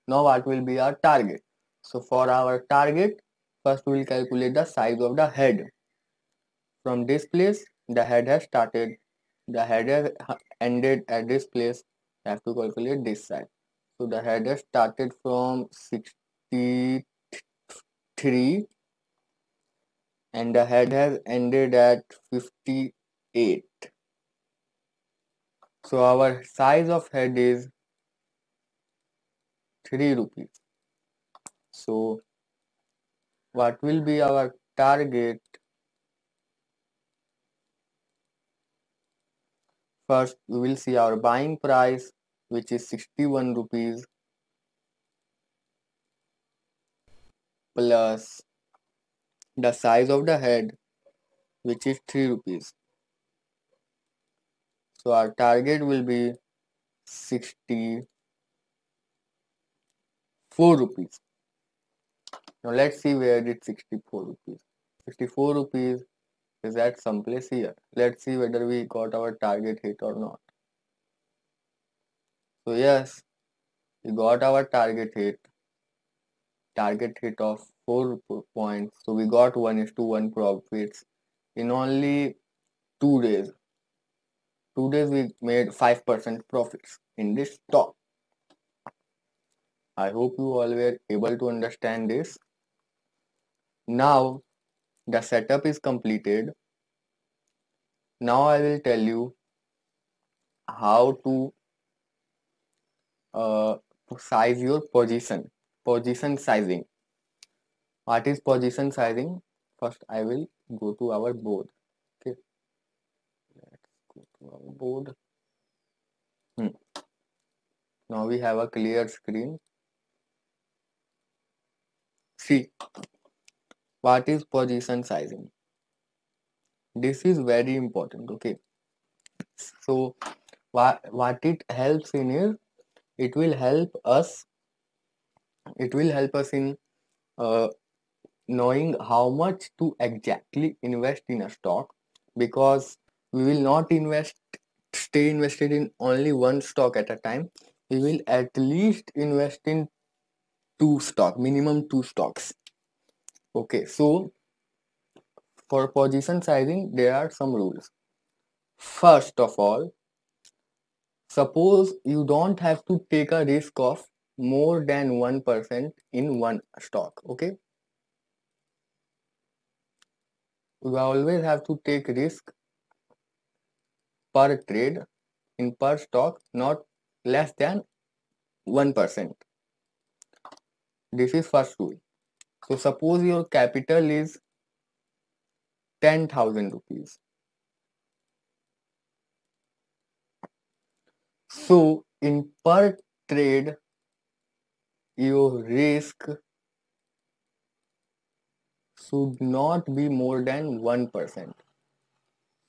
Now what will be our target? So for our target, first we will calculate the size of the head. From this place, the head has started. The head has ended at this place. You have to calculate this side. So the head has started from 63 and the head has ended at 58. So our size of head is 3 rupees. So what will be our target? First we will see our buying price, which is 61 rupees plus the size of the head, which is 3 rupees. So our target will be 64 rupees. Now let's see where did 64 rupees. 64 rupees is at someplace here. Let's see whether we got our target hit or not. So yes, we got our target hit. Target hit of 4 points. So we got 1:1 profits in only 2 days. 2 days we made 5% profits in this stock. I hope you all were able to understand this. Now the setup is completed. Now I will tell you how to size your position sizing. What is position sizing? First I will go to our board. Okay, let's go to our board. Now we have a clear screen. See, what is position sizing? This is very important. Okay, so what it helps in is it will help us in uh, knowing how much to exactly invest in a stock, because we will not stay invested in only one stock at a time. We will at least invest in minimum two stocks. Okay, so for position sizing there are some rules. First of all, suppose you don't have to take a risk of more than 1% in one stock. Okay, you always have to take risk per trade in per stock, not less than 1%. This is first rule. So suppose your capital is 10,000 rupees. So in per trade, your risk should not be more than 1%.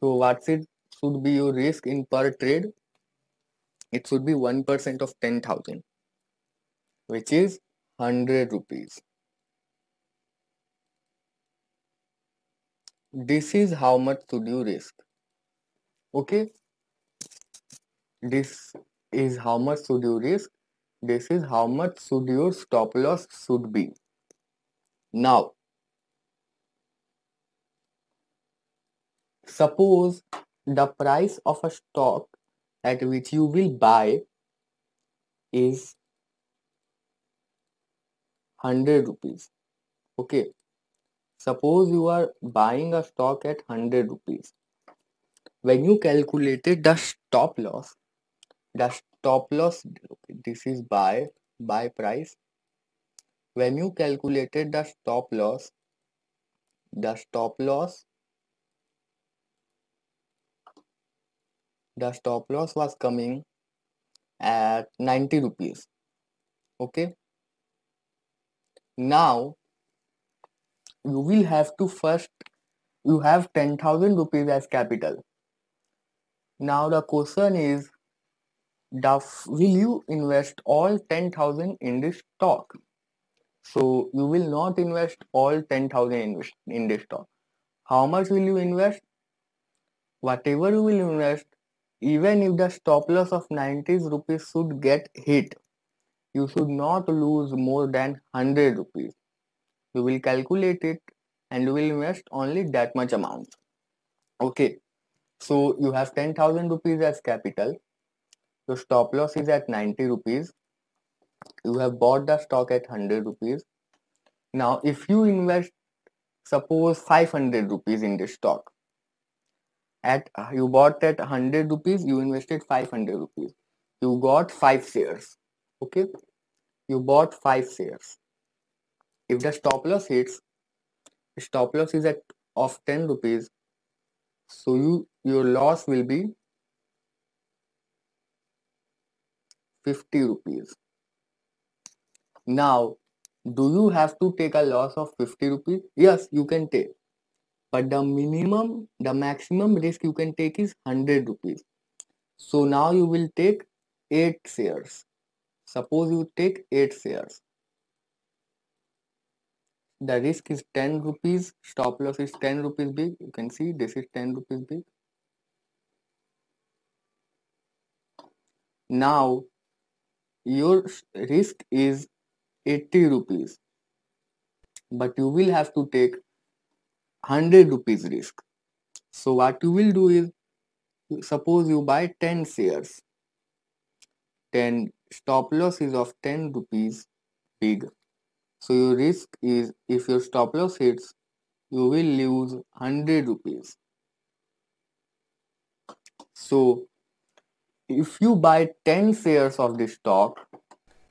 So what's it should be your risk in per trade? It should be 1% of 10,000, which is 100 rupees. This is how much should you risk. Okay, this is how much should you risk. This is how much should your stop loss should be. Now, suppose the price of a stock at which you will buy is 100 rupees. Okay, suppose you are buying a stock at 100 rupees. When you calculated the stop loss, okay, this is buy price. When you calculated the stop loss, the stop loss was coming at 90 rupees. Okay, now you will have to first, you have 10,000 rupees as capital. Now the question is, will you invest all 10,000 in this stock? So you will not invest all 10,000 in this stock. How much will you invest? Whatever you will invest, even if the stop loss of 90 rupees should get hit, you should not lose more than 100 rupees. You will calculate it and you will invest only that much amount. Okay, so you have 10,000 rupees as capital. Your stop loss is at 90 rupees. You have bought the stock at 100 rupees. Now, if you invest, suppose 500 rupees in this stock, you bought at 100 rupees, you invested 500 rupees. You got 5 shares. Okay, you bought 5 shares. If the stop loss hits, stop loss is at of 10 rupees, so your loss will be 50 rupees. Now, do you have to take a loss of 50 rupees? Yes, you can take. But the maximum risk you can take is 100 rupees. So now you will take 8 shares. Suppose you take 8 shares. The risk is 10 rupees. Stop loss is 10 rupees big. You can see this is 10 rupees big. Now, your risk is 80 rupees. But you will have to take 100 rupees risk. So what you will do is, suppose you buy 10 shares. Then stop loss is of 10 rupees big. So your risk is, if your stop loss hits, you will lose 100 rupees. So if you buy 10 shares of this stock,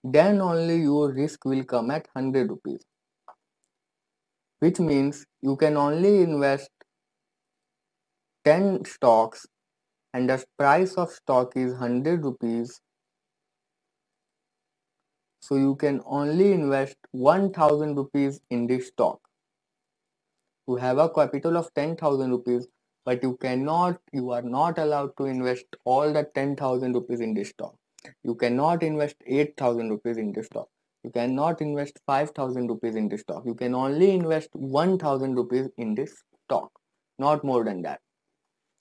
then only your risk will come at 100 rupees, which means you can only invest 10 stocks and the price of stock is 100 rupees. So you can only invest 1000 rupees in this stock. You have a capital of 10,000 rupees, but you are not allowed to invest all the 10,000 rupees in this stock. You cannot invest 8,000 rupees in this stock. You cannot invest 5,000 rupees in this stock. You can only invest 1,000 rupees in this stock, not more than that.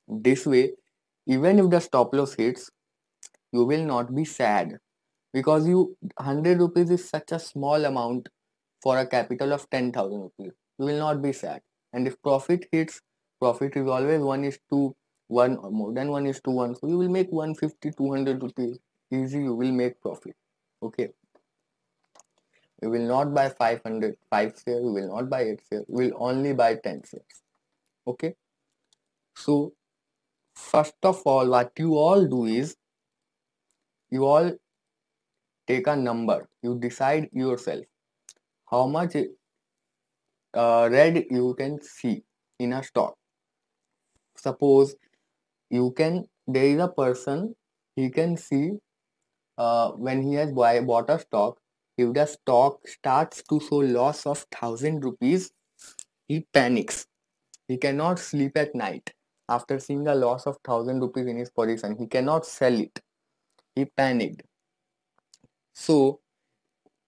This way, even if the stop loss hits, you will not be sad, because 100 rupees is such a small amount for a capital of 10,000 rupees. You will not be sad. And if profit hits, profit is always 1 is to 1 or more than 1 is to 1. So you will make 150, 200 rupees. Easy, you will make profit. Okay. You will not buy 500, 5 shares, you will not buy 8 shares, you will only buy 10 shares. Okay. So first of all, what you all do is, you all take a number. You decide yourself how much red you can see in a stock. Suppose there is a person, he can see when he has bought a stock, if the stock starts to show loss of 1,000 rupees, he panics. He cannot sleep at night after seeing a loss of 1,000 rupees in his position. He cannot sell it. He panicked. So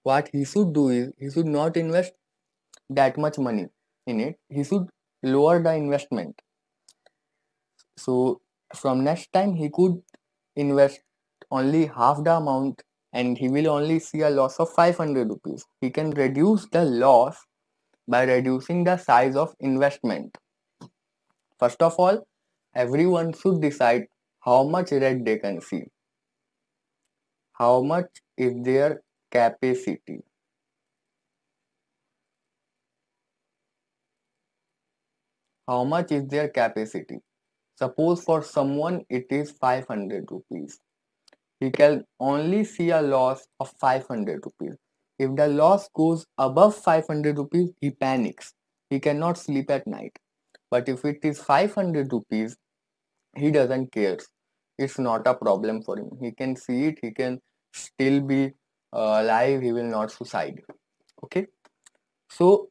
what he should do is, he should not invest that much money in it. He should lower the investment. So from next time he could invest only half the amount, and he will only see a loss of 500 rupees. He can reduce the loss by reducing the size of investment. First of all, everyone should decide how much red they can see. How much is their capacity? How much is their capacity? Suppose for someone it is 500 rupees. He can only see a loss of 500 rupees. If the loss goes above 500 rupees, he panics. He cannot sleep at night. But if it is 500 rupees, he doesn't care. It's not a problem for him. He can see it. He can still be alive. He will not suicide. Okay. So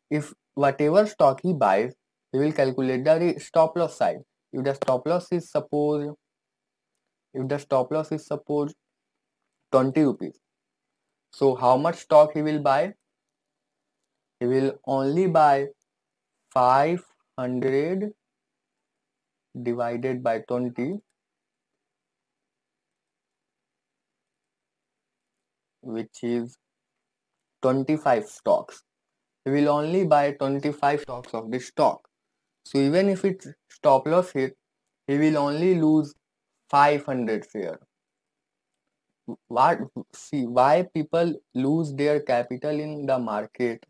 if whatever stock he buys, he will calculate the stop loss side. If the stop loss is suppose 20 rupees. So how much stock he will buy? He will only buy 500 divided by 20, which is 25 stocks. He will only buy 25 stocks of this stock. So even if its stop loss hit, he will only lose 500 share. Why people lose their capital in the market,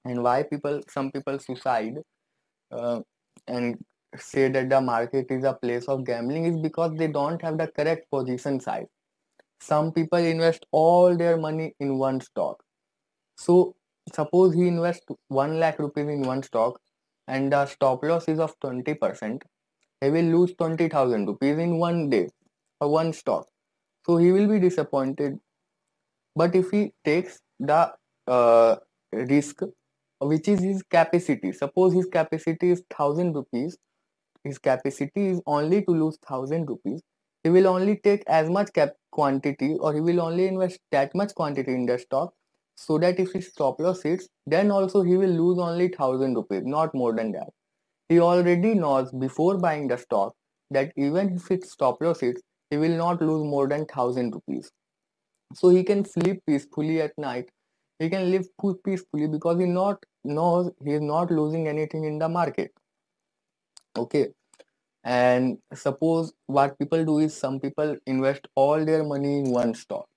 and why some people suicide and say that the market is a place of gambling, is because they don't have the correct position size. Some people invest all their money in one stock. So suppose he invests 1 lakh rupees in one stock and the stop loss is of 20%, he will lose 20,000 rupees in one day for one stock. So he will be disappointed. But if he takes the risk, which is his capacity, suppose his capacity is 1,000 rupees, his capacity is only to lose 1,000 rupees, he will only take as much quantity, or he will only invest that much quantity in the stock, so that if his stop loss hits, then also he will lose only 1,000 rupees, not more than that. He already knows before buying the stock that even if its stop loss hits, he will not lose more than 1,000 rupees. So he can sleep peacefully at night. He can live peacefully because knows he is not losing anything in the market. Okay. And suppose what people do is, some people invest all their money in one stock.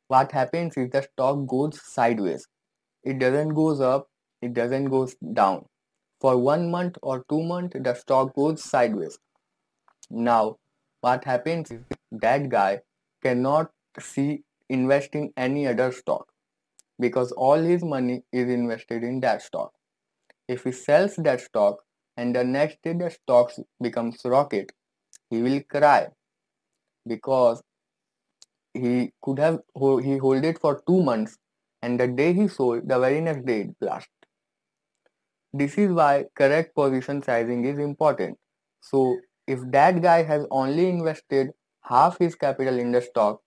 What happens is the stock goes sideways. It doesn't goes up, it doesn't goes down. For 1 month or 2 months, the stock goes sideways. Now, what happens is that guy cannot invest in any other stock because all his money is invested in that stock. If he sells that stock and the next day the stock becomes rocket, he will cry because he could have he hold it for 2 months and the day he sold, the very next day it blast. This is why correct position sizing is important. So if that guy has only invested half his capital in the stock,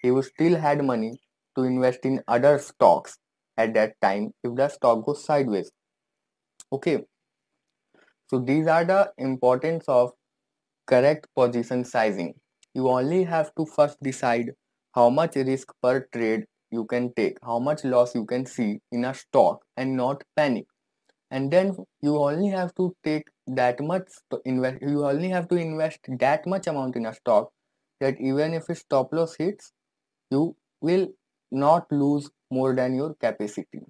he would still had money to invest in other stocks at that time if the stock goes sideways. Okay, so these are the importance of correct position sizing. You only have to first decide how much risk per trade you can take, how much loss you can see in a stock and not panic. And then you only have to take that much to invest, you only have to invest that much amount in a stock that even if a stop loss hits, you will not lose more than your capacity.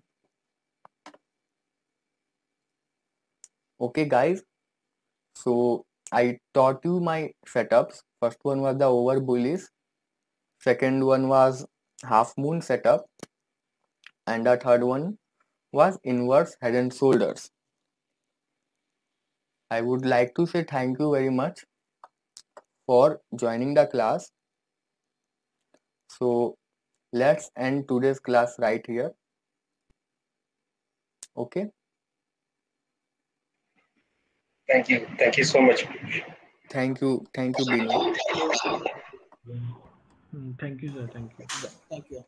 Okay guys, so I taught you my setups. First one was the over bullish, second one was half moon setup, and the third one was inverse head and shoulders. I would like to say thank you very much for joining the class. So let's end today's class right here. Okay. Thank you. Thank you so much. Thank you. Thank you, Binu. Thank you, sir. Thank you. Thank you.